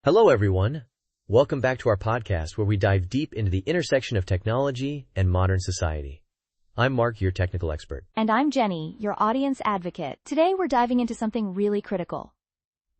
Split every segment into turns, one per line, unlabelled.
Hello, everyone. Welcome back to our podcast where we dive deep into the intersection of technology and modern society. I'm Mark, your technical expert.
And I'm Jenny, your audience advocate. Today we're diving into something really critical: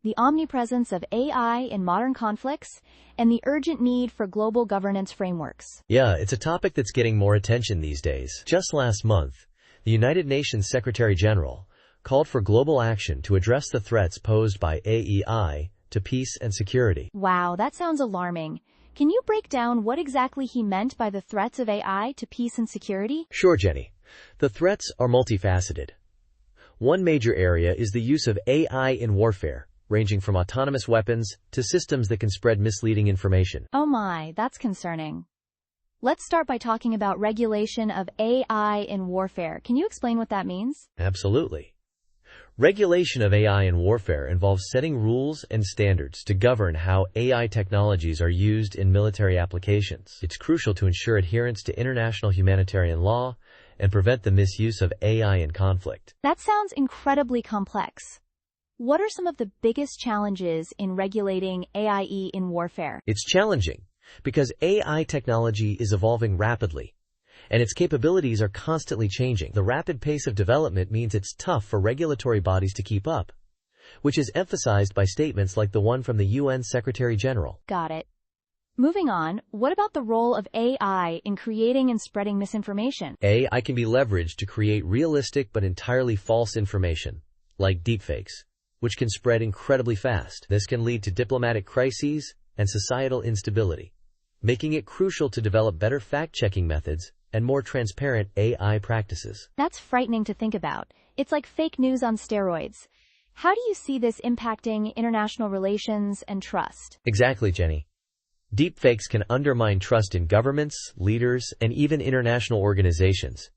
the omnipresence of AI in modern conflicts and the urgent need for global governance frameworks.
Yeah, it's a topic that's getting more attention these days. Just last month, the United Nations Secretary General called for global action to address the threats posed by AI to peace and security.
Wow, that sounds alarming. Can you break down what exactly he meant by the threats of AI to peace and security?
Sure, Jenny. The threats are multifaceted. One major area is the use of AI in warfare, ranging from autonomous weapons to systems that can spread misleading information.
Oh my, that's concerning. Let's start by talking about regulation of AI in warfare. Can you explain what that means?
Absolutely. Regulation of AI in warfare involves setting rules and standards to govern how AI technologies are used in military applications. It's crucial to ensure adherence to international humanitarian law and prevent the misuse of AI in conflict.
That sounds incredibly complex. What are some of the biggest challenges in regulating AI in warfare?
It's challenging because AI technology is evolving rapidly, and its capabilities are constantly changing. The rapid pace of development means it's tough for regulatory bodies to keep up, which is emphasized by statements like the one from the UN Secretary General.
Got it. Moving on, what about the role of AI in creating and spreading misinformation?
AI can be leveraged to create realistic but entirely false information, like deepfakes, which can spread incredibly fast. This can lead to diplomatic crises and societal instability, making it crucial to develop better fact-checking methods and more transparent AI practices.
That's frightening to think about. It's like fake news on steroids. How do you see this impacting international relations and trust?
Exactly, Jenny. Deepfakes can undermine trust in governments, leaders, and even international organizations.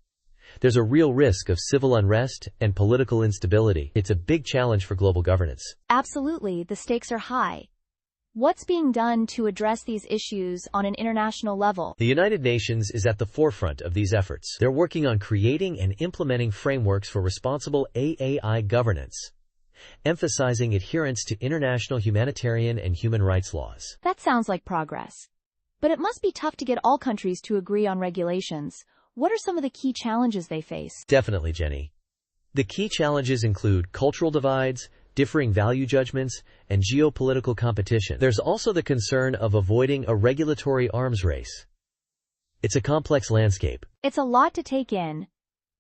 There's a real risk of civil unrest and political instability. It's a big challenge for global governance.
Absolutely, the stakes are high. What's being done to address these issues on an international level?
The United Nations is at the forefront of these efforts. They're working on creating and implementing frameworks for responsible AI governance, emphasizing adherence to international humanitarian and human rights laws.
That sounds like progress. But it must be tough to get all countries to agree on regulations. What are some of the key challenges they face?
Definitely, Jenny. The key challenges include cultural divides, differing value judgments, and geopolitical competition. There's also the concern of avoiding a regulatory arms race. It's a complex landscape.
It's a lot to take in.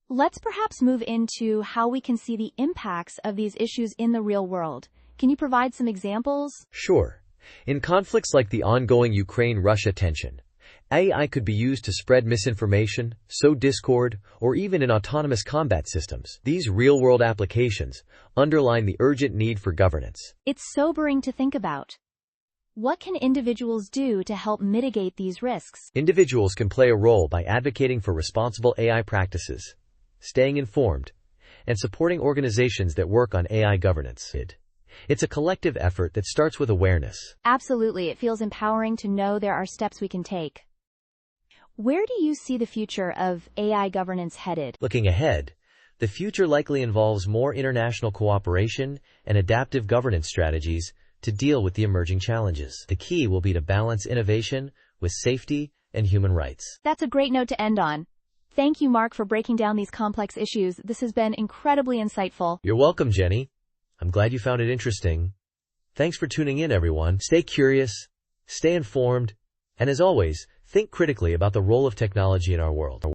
Let's perhaps move into how we can see the impacts of these issues in the real world. Can you provide some examples?
Sure. In conflicts like the ongoing Ukraine-Russia tension, AI could be used to spread misinformation, sow discord, or even in autonomous combat systems. These real-world applications underline the urgent need for governance.
It's sobering to think about. What can individuals do to help mitigate these risks?
Individuals can play a role by advocating for responsible AI practices, staying informed, and supporting organizations that work on AI governance. It's a collective effort that starts with awareness.
Absolutely, it feels empowering to know there are steps we can take. Where do you see the future of AI governance headed?
Looking ahead, the future likely involves more international cooperation and adaptive governance strategies to deal with the emerging challenges. The key will be to balance innovation with safety and human rights.
That's a great note to end on. Thank you, Mark, for breaking down these complex issues. This has been incredibly insightful.
You're welcome, Jenny. I'm glad you found it interesting. Thanks for tuning in, everyone. Stay curious, stay informed, and as always, think critically about the role of technology in our world.